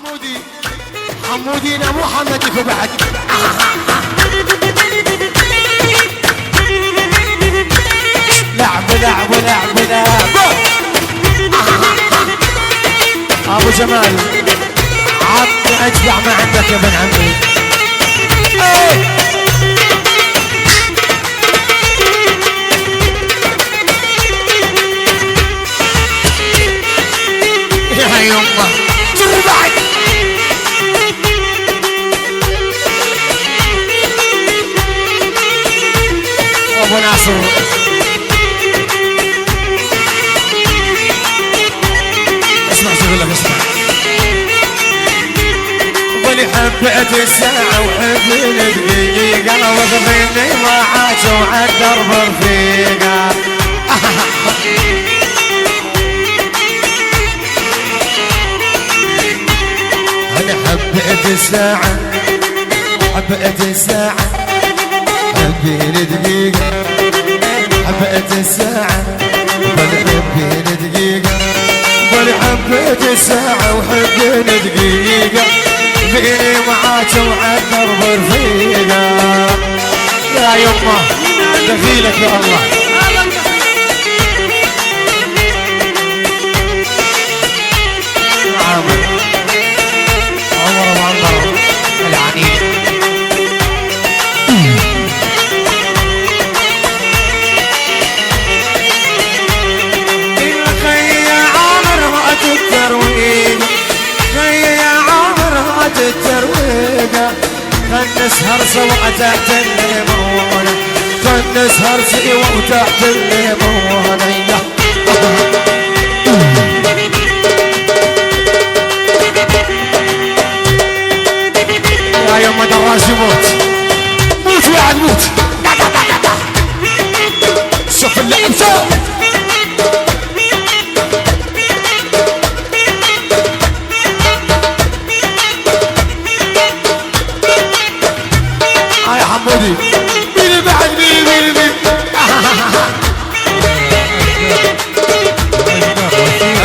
حمودي حمودينا مو حمدك وبعد. لعب لعب لعب لعب. ابو جمال عطني اجدع ما عندك يا ابن عمي. يا يمه جري بعد. ابو ناصر اسمع شو اقول لك، اسمع. ولي حبيت الساعة وحبني الدقيقة وغفيني معاك وعالدرب رفيقة. أنا حبيت الساعة حبيت الساعة حبيني دقيقة حبيت الساعة حبيني دقيقة ولي حبيت الساعة وحبيني دقيقة بيني معاك وعالدرب رفيقة. يا يمه دخيلك يا الله. عامر عمر وعنبر العنيد. الخي عامر وقت الترويج خي عامر وقت الترويجة نسهر سوا تحت الليمونة نسهر سوا تحت الليمونة. يا يما دراج يموت موت ويعد موت. شوف اللعب شوف. يا حمودي مين بعد مين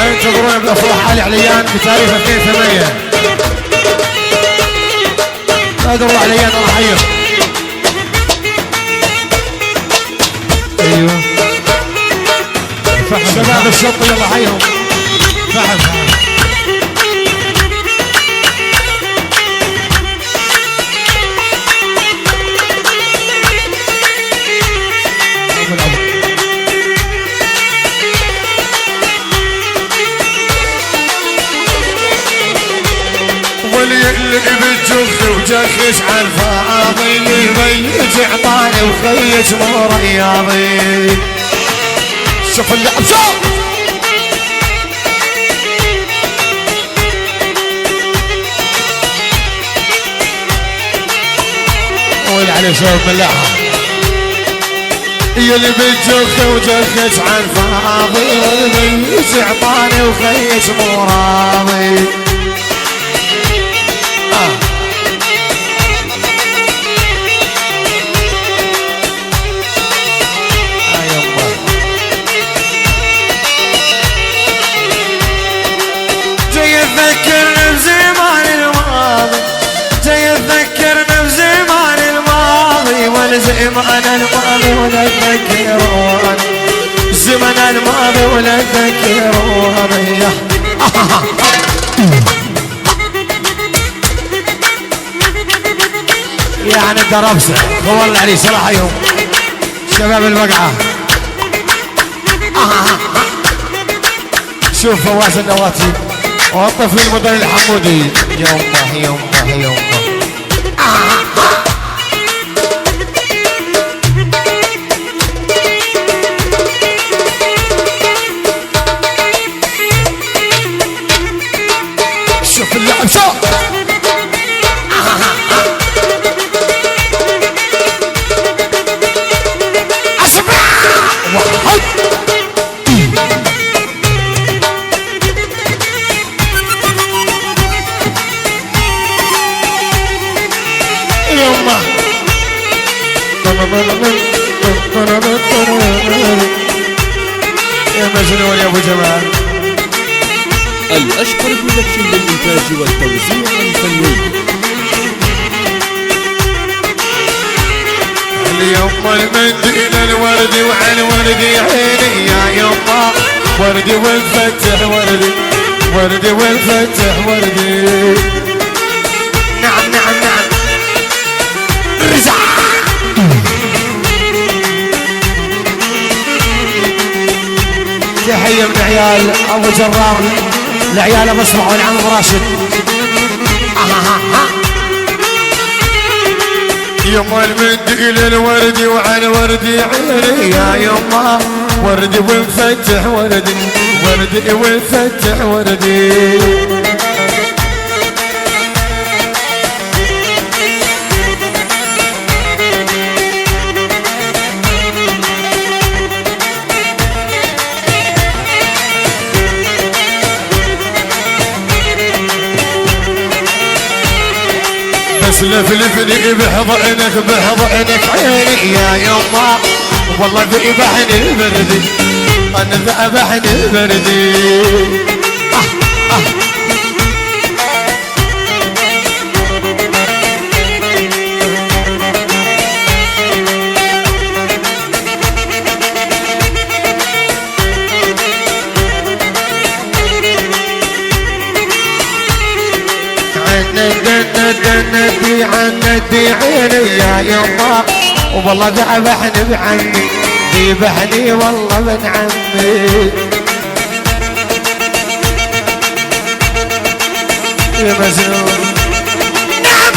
انتظرونا بالافراح علي عليان بتاريخ 2/8. قادروا عليان الله يحييهم. ايوه شباب الشرطه يلا حيهم. فحم اللي بالجخ وجخش عالفاضي يبيج عطاني وخيج مو رياضي. شوف اللعب شوف. ويلي عليه شوف ملاحة. اللي بالجخ وجخش عالفاضي يبيج عطاني وخيج مو راضي. يذكرنا بزمان الماضي جاي يذكرنا بزمان الماضي والزمان الماضي ولا تذكرون زمن الماضي ولا تذكرون. يعني الدربسة والله عليه صراحة يوم شباب البقعة. شوف فواز النواتي والطفل المدن الحمودي. يومه يومه يومه. شوف اللعب شوف. اسمع واحد يا مجنون يا ابو جمال. الأشقر برودكشن للإنتاج والتوزيع الفني. اليوم المنديل الوردي وعلى الوردي عيني يا يما، وردي والفتح وردي، وردي والفتح وردي. نعم نعم نعم رزع. تحية من عيال ابو جرار لعيال ابو اسمع والعم راشد. يما المنديل الوردي وعلى وردي عيني يا يما، وردي ومفتح وردي، وردي ومفتح وردي. بس لفلفني بحضنك بحضنك عيني يا يما، والله ذبحني البردي، انا ذبحني البردي. ندي ندي عيني يا يما، والله ذبحني بعمي، ذبحني والله من عمي. يا مجنون نعم.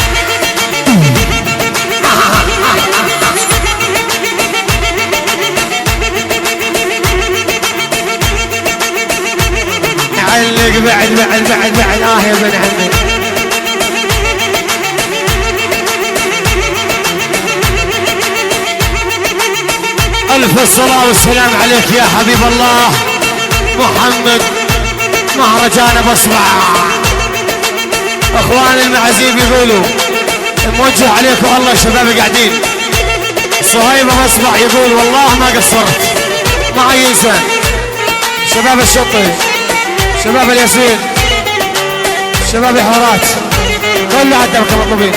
علق بعد بعد بعد بعد يا بن عمي. ألف الصلاة والسلام عليك يا حبيب الله محمد مهرجان بصبع. اخوان المعازيم يقولوا موجه عليكم الله. شباب قاعدين صهيبة بصبع يقول والله ما قصرت مع اي انسان. شباب الشطي، شباب الياسين، شباب الحوارات، كله عدمكم مطلوبين.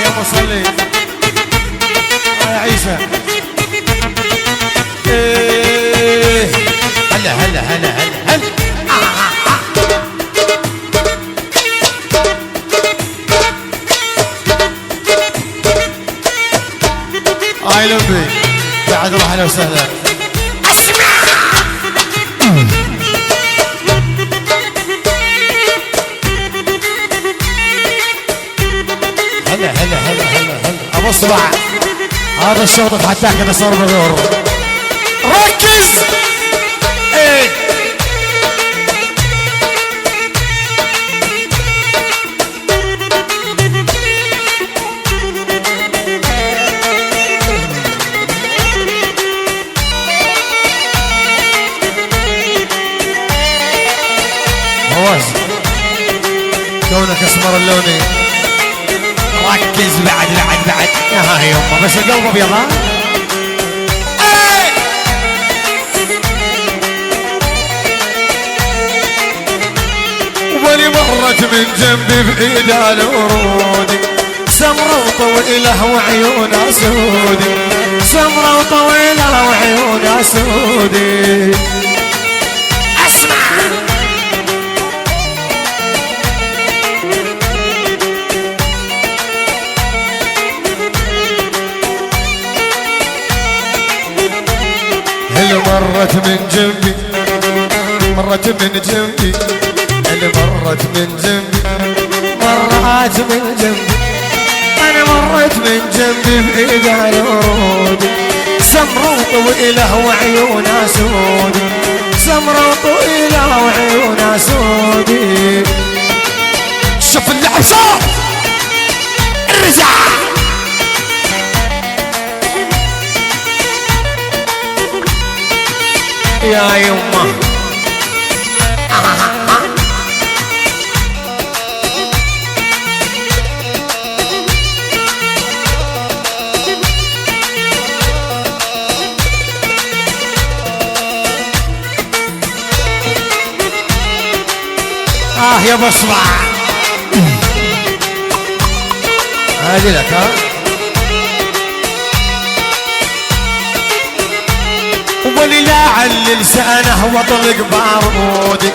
يا مصلي يا عيسى. هلا هلا هلا هلا هلا. اي لبي بعد روح اهلا وسهلا. اسمع هلا هلا هلا هلا هلا. ابو اصبع هذا الشوط حتى كذا صار بغير. ركز. ايه فواز كونك اسمر اللوني. ركز بعد بعد بعد. ها يما بس القلب ابيض. ها ولي مرت من جنبي بايدها الورودي، سمرة وطويلة وعيونها سودي، سمرة وطويلة وعيونها سودي. اسمع اللي مرت من جنبي، مرت من جنبي، اللي مرت من جنبي، مرت من جنبي، انا مرت من جنبي بايدها الورود، سمرة وطويلة وعيونها سودي، سمرة وطويلة وعيونها سودي. شوف اللعب صار ارجع. يا يما يا بصبع هذه لك ها. وللعل لسانه وطلق بارودي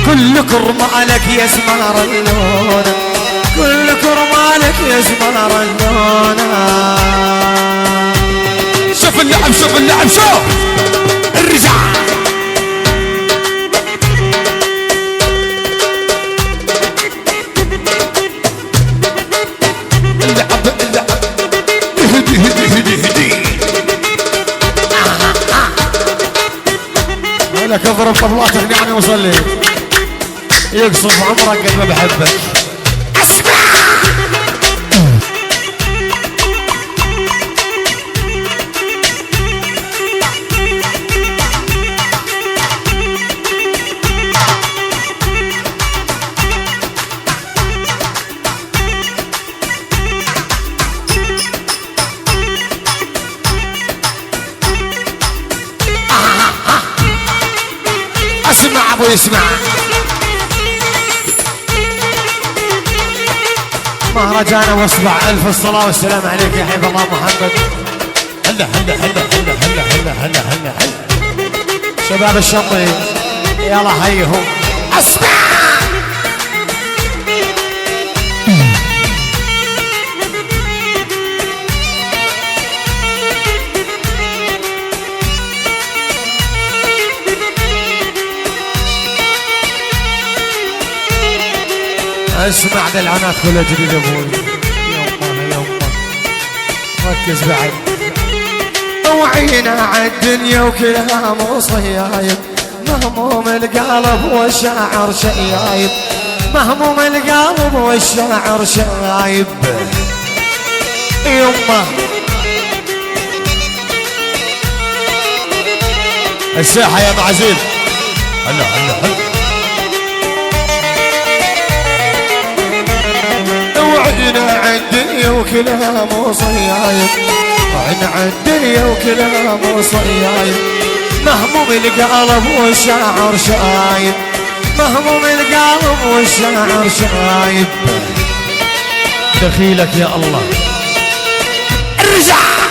كل كرمالك يا زمار اللون كل كرمالك يا زمار اللون. شوف اللعب شوف اللعب شوف الرجع اللعب اللعب هدي هدي هدي هدي لك اضرب طبلاتك يعني وصلي يقصف عمرك قد ما بحبك. اسمع اسمع ابو يسمع. مهرجان واصبع الف الصلاه والسلام عليك يا حبيب الله محمد. هلا هلا هلا هلا هلا هلا هلا هلا هلا شباب الشطي يلا هيهم. اسمع اسمع ذا العنات كلها جديد ابوي. يما يما ركز بعد. وعينا عالدنيا وكلها مصيايب مهموم القلب والشاعر شايب مهموم القلب والشاعر شايب. يما الساحة يا ابو عزيز. هلا هلا هلا وعينا عالدنيا وكلها مصيايب وعينا عالدنيا وكلها مصيايب مهموم القلب والشاعر شايب مهموم القلب والشاعر شايب. دخيلك يا الله. ارجع